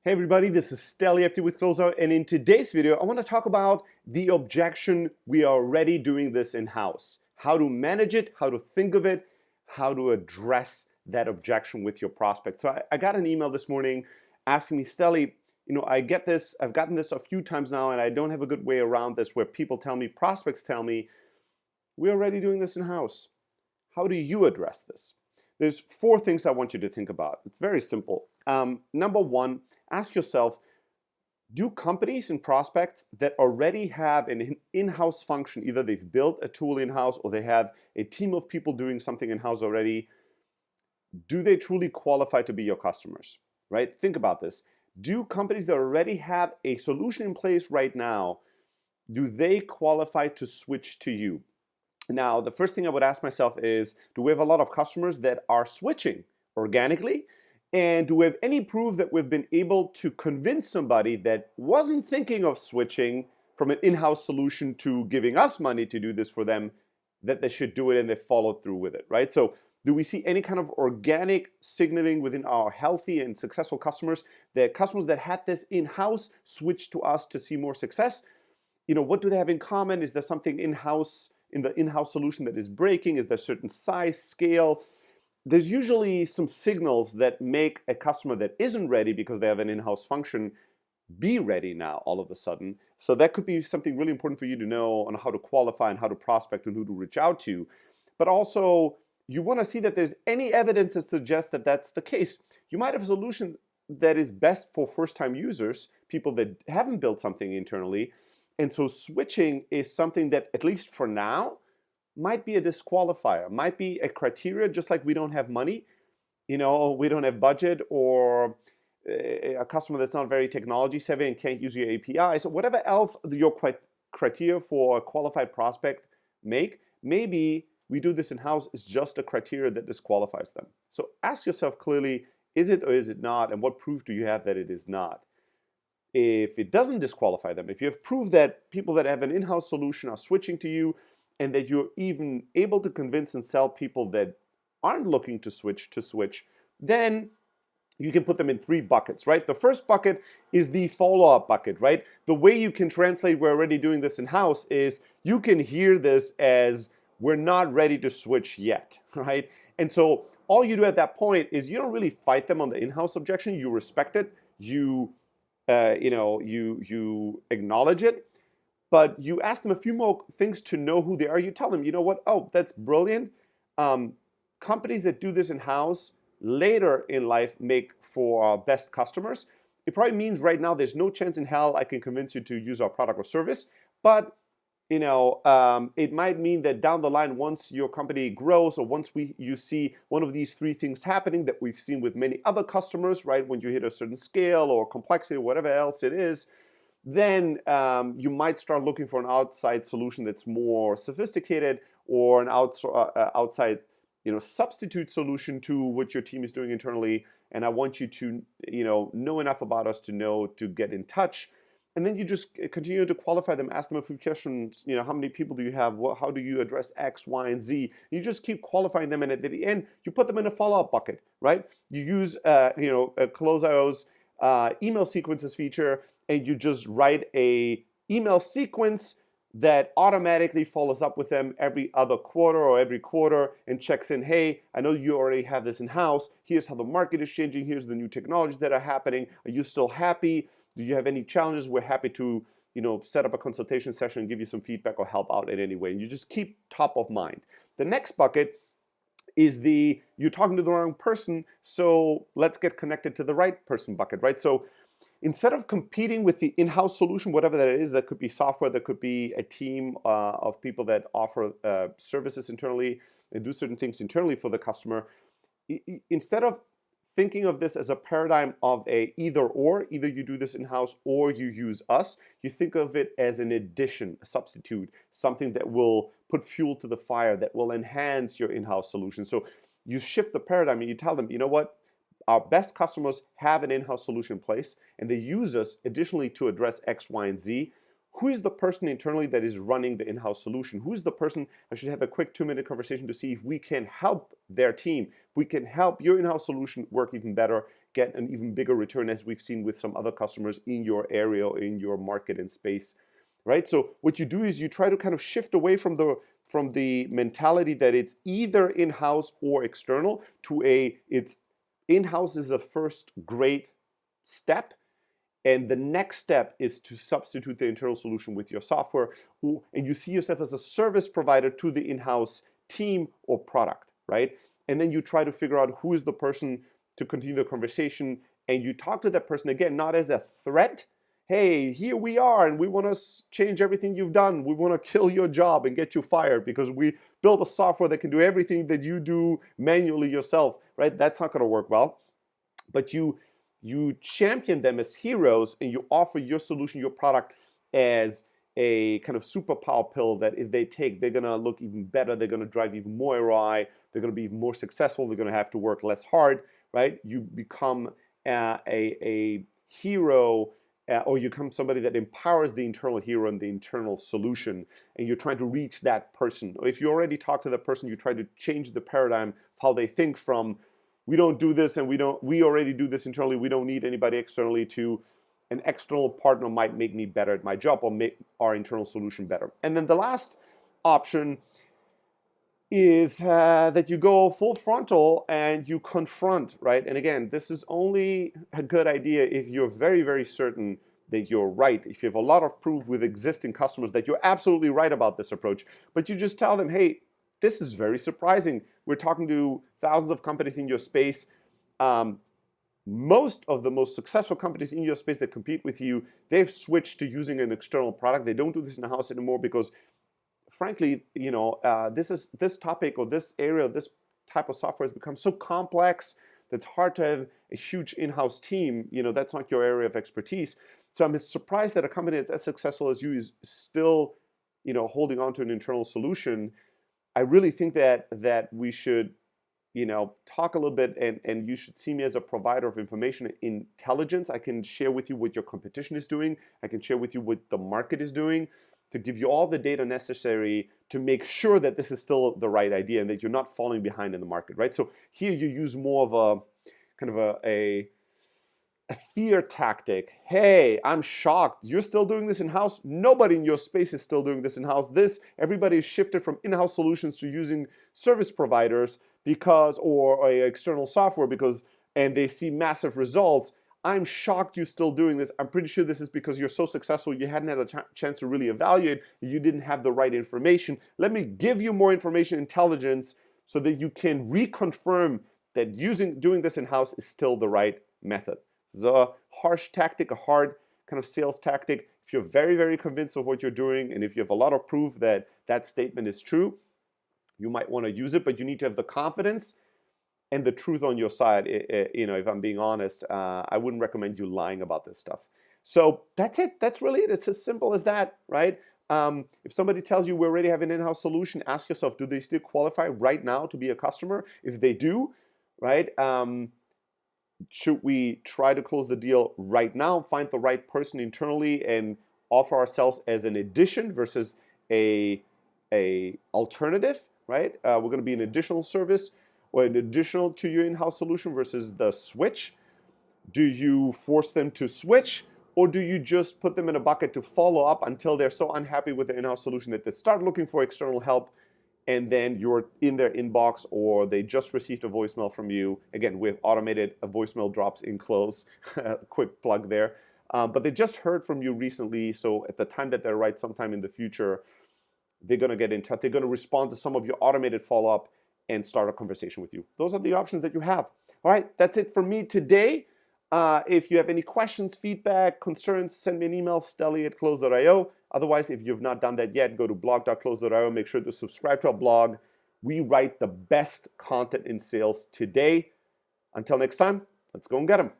Hey everybody, this is Stelly FT with Closeout, and in today's video I want to talk about the objection we are already doing this in-house. How to manage it, how to think of it, how to address that objection with your prospect. So I got an email this morning asking me, Stelly, I've gotten this a few times now and I don't have a good way around this, where people tell me, prospects tell me, we're already doing this in-house. How do you address this? There's 4 things I want you to think about. It's very simple. Number 1, ask yourself, do companies and prospects that already have an in-house function, either they've built a tool in-house or they have a team of people doing something in-house already, do they truly qualify to be your customers, right? Think about this. Do companies that already have a solution in place right now, do they qualify to switch to you? Now, the first thing I would ask myself is, do we have a lot of customers that are switching organically? And do we have any proof that we've been able to convince somebody that wasn't thinking of switching from an in-house solution to giving us money to do this for them, that they should do it and they followed through with it, right? So do we see any kind of organic signaling within our healthy and successful customers that had this in-house switch to us to see more success? What do they have in common? Is there something in-house in the in-house solution that is breaking? Is there a certain size, scale? There's usually some signals that make a customer that isn't ready because they have an in-house function be ready now all of a sudden. So that could be something really important for you to know on how to qualify and how to prospect and who to reach out to. But also, you want to see that there's any evidence that suggests that that's the case. You might have a solution that is best for first-time users, people that haven't built something internally. And so switching is something that, at least for now, might be a disqualifier, might be a criteria, just like we don't have money, we don't have budget, or a customer that's not very technology savvy and can't use your API. So whatever else your criteria for a qualified prospect maybe we do this in-house is just a criteria that disqualifies them. So ask yourself clearly, is it or is it not, and what proof do you have that it is not? If it doesn't disqualify them, if you have proof that people that have an in-house solution are switching to you, and that you're even able to convince and sell people that aren't looking to switch, then you can put them in 3 buckets, right? The first bucket is the follow-up bucket, right? The way you can translate we're already doing this in-house is you can hear this as we're not ready to switch yet, right? And so all you do at that point is you don't really fight them on the in-house objection. You respect it. You acknowledge it. But you ask them a few more things to know who they are. You tell them, you know what? Oh, that's brilliant. Companies that do this in-house later in life make for our best customers. It probably means right now there's no chance in hell I can convince you to use our product or service. But it might mean that down the line, once your company grows, or once you see one of these 3 things happening that we've seen with many other customers, right? When you hit a certain scale or complexity or whatever else it is, then you might start looking for an outside solution that's more sophisticated, or an outside substitute solution to what your team is doing internally. And I want you to know enough about us to get in touch. And then you just continue to qualify them, ask them a few questions. How many people do you have? How do you address X, Y, and Z? You just keep qualifying them, and at the end, you put them in a follow-up bucket, right? You use Closeout's email sequences feature, and you just write a email sequence that automatically follows up with them every other quarter or every quarter and checks in, hey, I know you already have this in-house. Here's how the market is changing. Here's the new technologies that are happening. Are you still happy? Do you have any challenges? We're happy to set up a consultation session and give you some feedback or help out in any way. And you just keep top of mind. The next bucket is you're talking to the wrong person, so let's get connected to the right person bucket, right? So instead of competing with the in-house solution, whatever that is, that could be software, that could be a team of people that offer services internally and do certain things internally for the customer, instead of thinking of this as a paradigm of a either you do this in-house or you use us, you think of it as an addition, a substitute, something that will put fuel to the fire, that will enhance your in-house solution. So you shift the paradigm and you tell them, you know what? Our best customers have an in-house solution in place, and they use us additionally to address X, Y, and Z. Who is the person internally that is running the in-house solution? Who is the person I should have a quick 2-minute conversation to see if we can help their team, if we can help your in-house solution work even better? get an even bigger return, as we've seen with some other customers in your area or in your market and space, right? So what you do is you try to kind of shift away from the mentality that it's either in-house or external to it's in-house is a first great step. And the next step is to substitute the internal solution with your software, and you see yourself as a service provider to the in-house team or product, right? And then you try to figure out who is the person to continue the conversation, and you talk to that person again, not as a threat. Hey, here we are, and we want to change everything you've done. We want to kill your job and get you fired because we built a software that can do everything that you do manually yourself, right? That's not going to work well. But you champion them as heroes, and you offer your solution, your product, as a kind of superpower pill that if they take, they're going to look even better, they're going to drive even more ROI, they're going to be even more successful, they're going to have to work less hard, right? You become a hero, or you become somebody that empowers the internal hero and the internal solution, and you're trying to reach that person. Or if you already talk to that person, you try to change the paradigm of how they think from we don't do this and we already do this internally, we don't need anybody externally, to an external partner might make me better at my job or make our internal solution better. And then the last option is that you go full frontal and you confront, right? And again, this is only a good idea if you're very, very certain that you're right. If you have a lot of proof with existing customers that you're absolutely right about this approach, but you just tell them, hey, this is very surprising. We're talking to thousands of companies in your space. Most of the most successful companies in your space that compete with you, they've switched to using an external product. They don't do this in-house anymore because, frankly, this topic or this area, this type of software has become so complex that it's hard to have a huge in-house team. That's not your area of expertise. So I'm surprised that a company that's as successful as you is still, holding on to an internal solution. I really think that we should, talk a little bit, and you should see me as a provider of information intelligence. I can share with you what your competition is doing. I can share with you what the market is doing to give you all the data necessary to make sure that this is still the right idea and that you're not falling behind in the market, right? So here you use more of a kind of a fear tactic. Hey, I'm shocked. You're still doing this in-house? Nobody in your space is still doing this in-house. Everybody has shifted from in-house solutions to using service providers or external software and they see massive results. I'm shocked you're still doing this. I'm pretty sure this is because you're so successful you hadn't had a chance to really evaluate. You didn't have the right information. Let me give you more information intelligence so that you can reconfirm that doing this in-house is still the right method. This is a harsh tactic, a hard kind of sales tactic. If you're very, very convinced of what you're doing, and if you have a lot of proof that that statement is true, you might want to use it, but you need to have the confidence and the truth on your side. If I'm being honest, I wouldn't recommend you lying about this stuff. So that's it. That's really it. It's as simple as that, right? If somebody tells you we already have an in-house solution, ask yourself, do they still qualify right now to be a customer? If they do, right? Should we try to close the deal right now, find the right person internally, and offer ourselves as an addition versus a alternative, right? We're going to be an additional service or an additional to your in-house solution versus the switch. Do you force them to switch, or do you just put them in a bucket to follow up until they're so unhappy with the in-house solution that they start looking for external help, and then you're in their inbox, or they just received a voicemail from you? Again, we've automated voicemail drops in close. Quick plug there. But they just heard from you recently, so at the time that they're right, sometime in the future, they're going to get in touch. They're going to respond to some of your automated follow-up and start a conversation with you. Those are the options that you have. All right, that's it for me today. If you have any questions, feedback, concerns, send me an email, stelly@close.io. Otherwise, if you've not done that yet, go to blog.close.io. Make sure to subscribe to our blog. We write the best content in sales today. Until next time, let's go and get them.